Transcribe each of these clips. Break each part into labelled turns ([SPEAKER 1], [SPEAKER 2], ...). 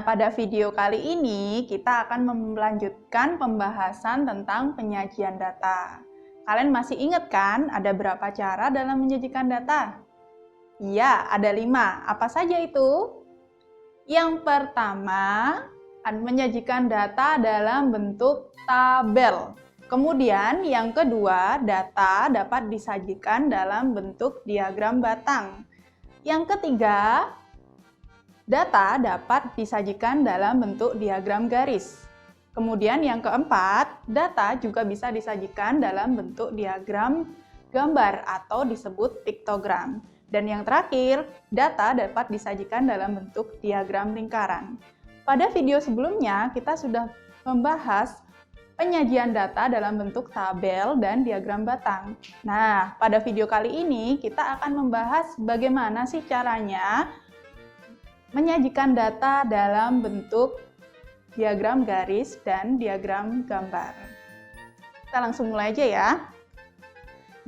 [SPEAKER 1] pada video kali ini kita akan melanjutkan pembahasan tentang penyajian data. Kalian masih ingat kan ada berapa cara dalam menyajikan data? Iya, ada 5. Apa saja itu? Yang pertama, menyajikan data dalam bentuk tabel. Kemudian yang kedua, data dapat disajikan dalam bentuk diagram batang. Yang ketiga, data dapat disajikan dalam bentuk diagram garis. Kemudian yang keempat, data juga bisa disajikan dalam bentuk diagram gambar atau disebut piktogram. Dan yang terakhir, data dapat disajikan dalam bentuk diagram lingkaran. Pada video sebelumnya, kita sudah membahas penyajian data dalam bentuk tabel dan diagram batang. Nah, pada video kali ini kita akan membahas bagaimana sih caranya menyajikan data dalam bentuk diagram garis dan diagram gambar. Kita langsung mulai aja ya.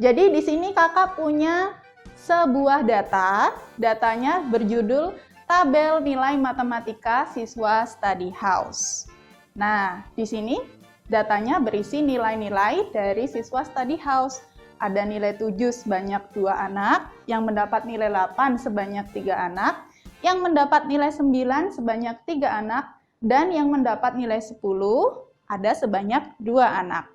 [SPEAKER 1] Jadi di sini kakak punya sebuah data, datanya berjudul Tabel Nilai Matematika Siswa Study House. Nah, di sini datanya berisi nilai-nilai dari siswa Study House. Ada nilai 7 sebanyak 2 anak, yang mendapat nilai 8 sebanyak 3 anak, yang mendapat nilai 9 sebanyak 3 anak, dan yang mendapat nilai 10 ada sebanyak 2 anak.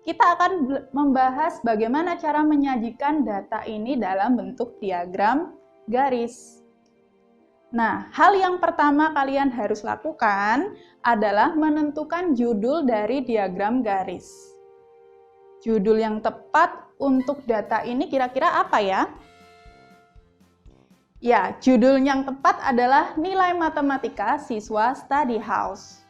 [SPEAKER 1] Kita akan membahas bagaimana cara menyajikan data ini dalam bentuk diagram garis. Nah, hal yang pertama kalian harus lakukan adalah menentukan judul dari diagram garis. Judul yang tepat untuk data ini kira-kira apa ya? Ya, judul yang tepat adalah Nilai Matematika Siswa Study House.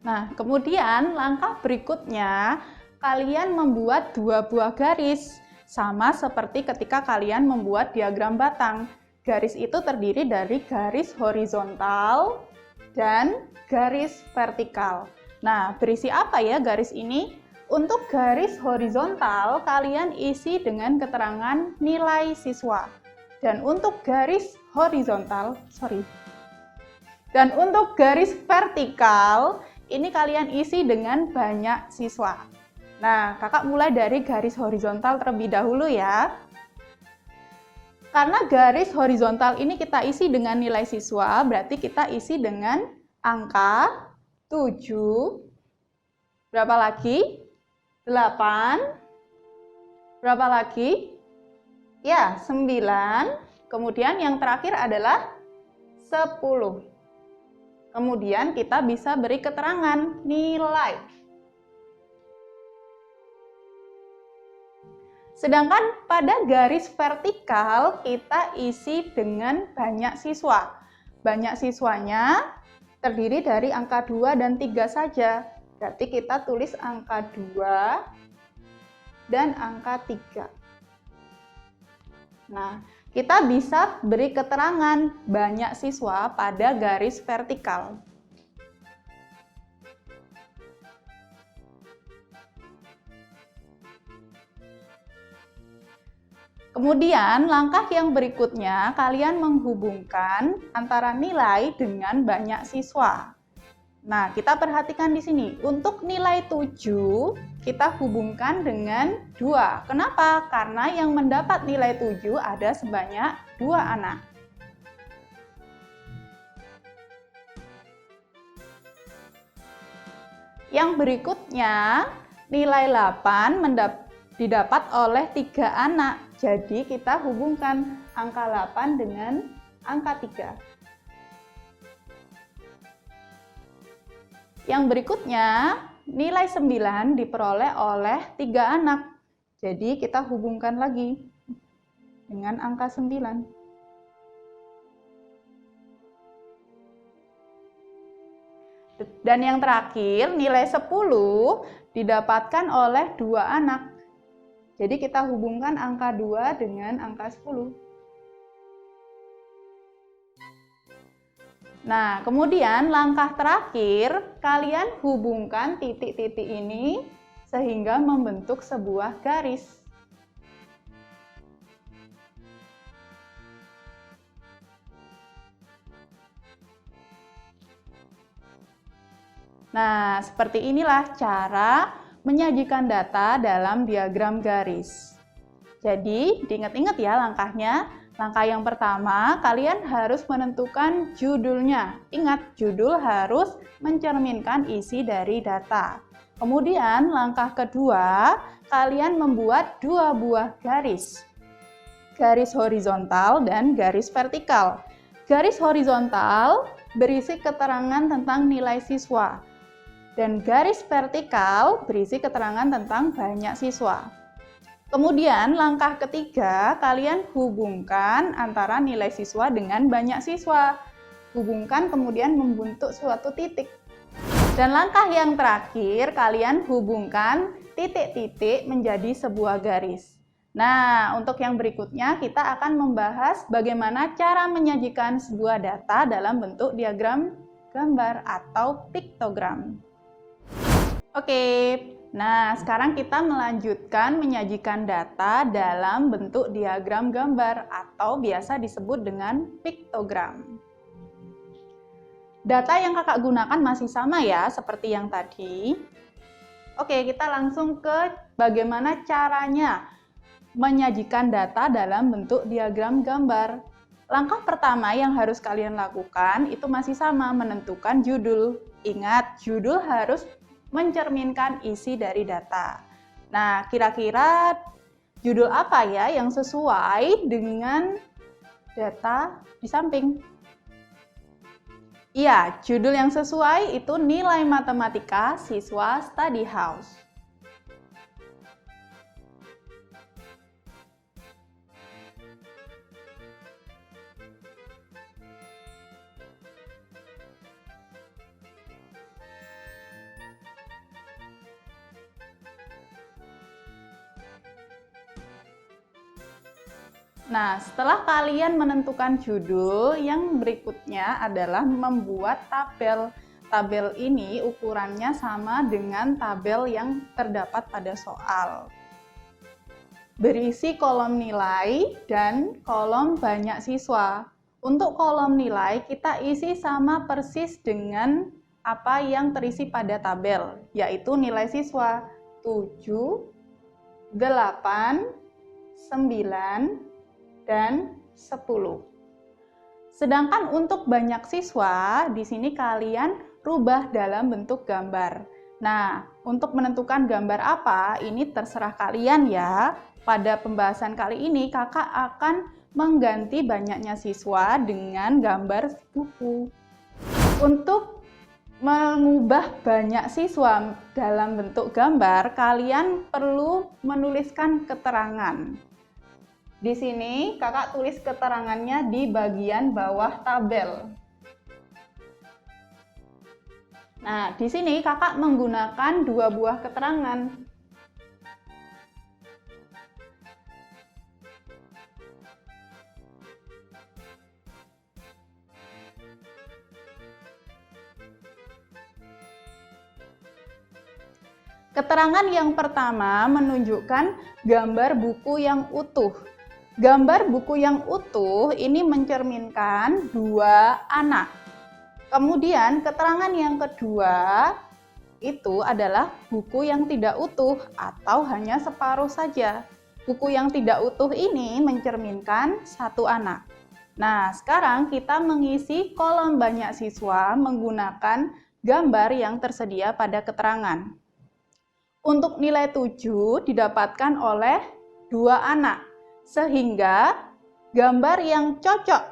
[SPEAKER 1] Nah, kemudian langkah berikutnya, kalian membuat 2 buah garis. Sama seperti ketika kalian membuat diagram batang. Garis itu terdiri dari garis horizontal dan garis vertikal. Nah, berisi apa ya garis ini? Untuk garis horizontal, kalian isi dengan keterangan nilai siswa. Dan untuk garis vertikal, ini kalian isi dengan banyak siswa. Nah, kakak mulai dari garis horizontal terlebih dahulu ya. Karena garis horizontal ini kita isi dengan nilai siswa, berarti kita isi dengan angka 7. Berapa lagi? 8. Berapa lagi? Ya, 9. Kemudian yang terakhir adalah 10. Kemudian kita bisa beri keterangan nilai. Sedangkan pada garis vertikal kita isi dengan banyak siswa. Banyak siswanya terdiri dari angka 2 dan 3 saja. Berarti kita tulis angka 2 dan angka 3. Nah, kita bisa beri keterangan banyak siswa pada garis vertikal. Kemudian, langkah yang berikutnya, kalian menghubungkan antara nilai dengan banyak siswa. Nah, kita perhatikan di sini. Untuk nilai 7, kita hubungkan dengan 2. Kenapa? Karena yang mendapat nilai 7 ada sebanyak 2 anak. Yang berikutnya, nilai 8 didapat oleh 3 anak. Jadi kita hubungkan angka 8 dengan angka 3. Yang berikutnya, nilai 9 diperoleh oleh 3 anak. Jadi kita hubungkan lagi dengan angka 9. Dan yang terakhir, nilai 10 didapatkan oleh 2 anak. Jadi kita hubungkan angka 2 dengan angka 10. Nah, kemudian langkah terakhir, kalian hubungkan titik-titik ini sehingga membentuk sebuah garis. Nah, seperti inilah cara menyajikan data dalam diagram garis. Jadi, diingat-ingat ya langkahnya. Langkah yang pertama, kalian harus menentukan judulnya. Ingat, judul harus mencerminkan isi dari data. Kemudian, langkah kedua, kalian membuat dua buah garis. Garis horizontal dan garis vertikal. Garis horizontal berisi keterangan tentang nilai siswa. Dan garis vertikal berisi keterangan tentang banyak siswa. Kemudian langkah ketiga, kalian hubungkan antara nilai siswa dengan banyak siswa. Hubungkan kemudian membentuk suatu titik. Dan langkah yang terakhir, kalian hubungkan titik-titik menjadi sebuah garis. Nah, untuk yang berikutnya kita akan membahas bagaimana cara menyajikan sebuah data dalam bentuk diagram gambar atau piktogram. Oke, nah sekarang kita melanjutkan menyajikan data dalam bentuk diagram gambar atau biasa disebut dengan piktogram. Data yang kakak gunakan masih sama ya, seperti yang tadi. Oke, kita langsung ke bagaimana caranya menyajikan data dalam bentuk diagram gambar. Langkah pertama yang harus kalian lakukan itu masih sama, menentukan judul. Ingat, judul harus mencerminkan isi dari data. Nah, kira-kira judul apa ya yang sesuai dengan data di samping? Iya, judul yang sesuai itu nilai matematika siswa study house. Nah, setelah kalian menentukan judul, yang berikutnya adalah membuat tabel. Tabel ini ukurannya sama dengan tabel yang terdapat pada soal. Berisi kolom nilai dan kolom banyak siswa. Untuk kolom nilai, kita isi sama persis dengan apa yang terisi pada tabel, yaitu nilai siswa 7, 8, 9, dan 10. Sedangkan untuk banyak siswa, di sini kalian rubah dalam bentuk gambar. Nah, untuk menentukan gambar apa, ini terserah kalian ya. Pada pembahasan kali ini, kakak akan mengganti banyaknya siswa dengan gambar buku. Untuk mengubah banyak siswa dalam bentuk gambar, kalian perlu menuliskan keterangan. Di sini kakak tulis keterangannya di bagian bawah tabel. Nah, di sini kakak menggunakan dua buah keterangan. Keterangan yang pertama menunjukkan gambar buku yang utuh. Gambar buku yang utuh ini mencerminkan dua anak. Kemudian keterangan yang kedua itu adalah buku yang tidak utuh atau hanya separuh saja. Buku yang tidak utuh ini mencerminkan satu anak. Nah, sekarang kita mengisi kolom banyak siswa menggunakan gambar yang tersedia pada keterangan. Untuk nilai 7 didapatkan oleh dua anak, sehingga gambar yang cocok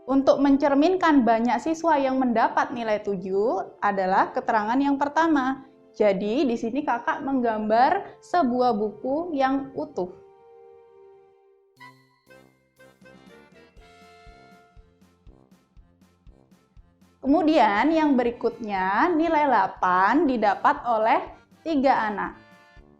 [SPEAKER 1] untuk mencerminkan banyak siswa yang mendapat nilai 7 adalah keterangan yang pertama. Jadi di sini kakak menggambar sebuah buku yang utuh. Kemudian yang berikutnya nilai 8 didapat oleh 3 anak.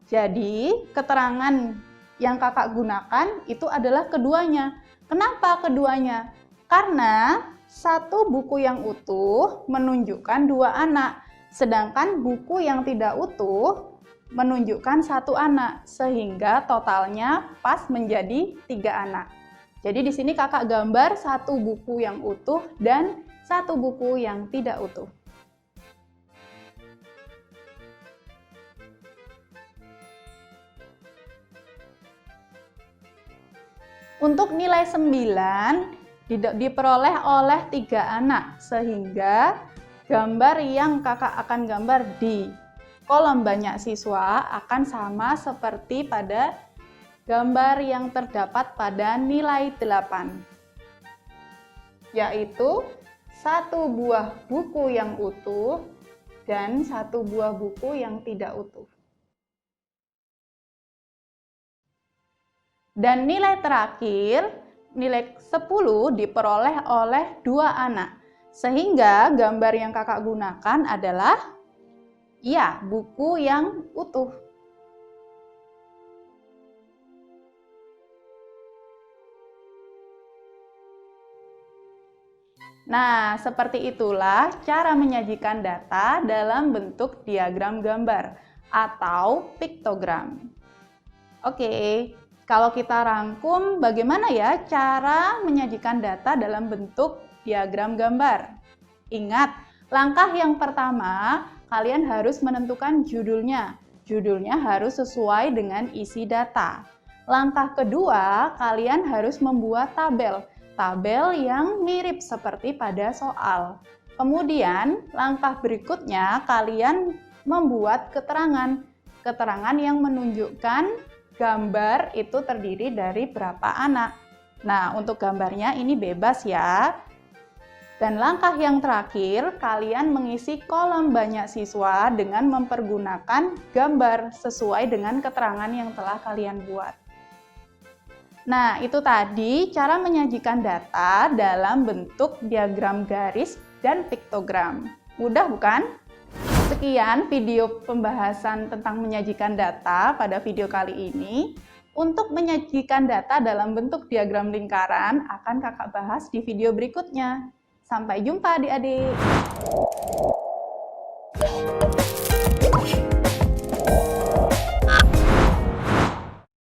[SPEAKER 1] Jadi keterangan yang kakak gunakan itu adalah keduanya. Kenapa keduanya? Karena Satu buku yang utuh menunjukkan 2 anak, sedangkan buku yang tidak utuh menunjukkan 1 anak, sehingga totalnya pas menjadi 3 anak. Jadi di sini kakak gambar 1 buku yang utuh dan 1 buku yang tidak utuh. Untuk nilai 9 diperoleh oleh 3 anak, sehingga gambar yang kakak akan gambar di kolom banyak siswa akan sama seperti pada gambar yang terdapat pada nilai 8, yaitu 1 buah buku yang utuh dan 1 buah buku yang tidak utuh. Dan nilai terakhir, nilai 10 diperoleh oleh 2 anak. Sehingga gambar yang kakak gunakan adalah, ya, buku yang utuh. Nah, seperti itulah cara menyajikan data dalam bentuk diagram gambar atau piktogram. Oke. Kalau kita rangkum, bagaimana ya cara menyajikan data dalam bentuk diagram gambar? Ingat, langkah yang pertama, kalian harus menentukan judulnya. Judulnya harus sesuai dengan isi data. Langkah kedua, kalian harus membuat tabel. Tabel yang mirip seperti pada soal. Kemudian, langkah berikutnya, kalian membuat keterangan. Keterangan yang menunjukkan gambar itu terdiri dari berapa anak. Nah, untuk gambarnya ini bebas ya. Dan langkah yang terakhir, kalian mengisi kolom banyak siswa dengan mempergunakan gambar sesuai dengan keterangan yang telah kalian buat. Nah, itu tadi cara menyajikan data dalam bentuk diagram garis dan piktogram. Mudah bukan? Sekian video pembahasan tentang menyajikan data pada video kali ini. Untuk menyajikan data dalam bentuk diagram lingkaran akan kakak bahas di video berikutnya. Sampai jumpa adik-adik.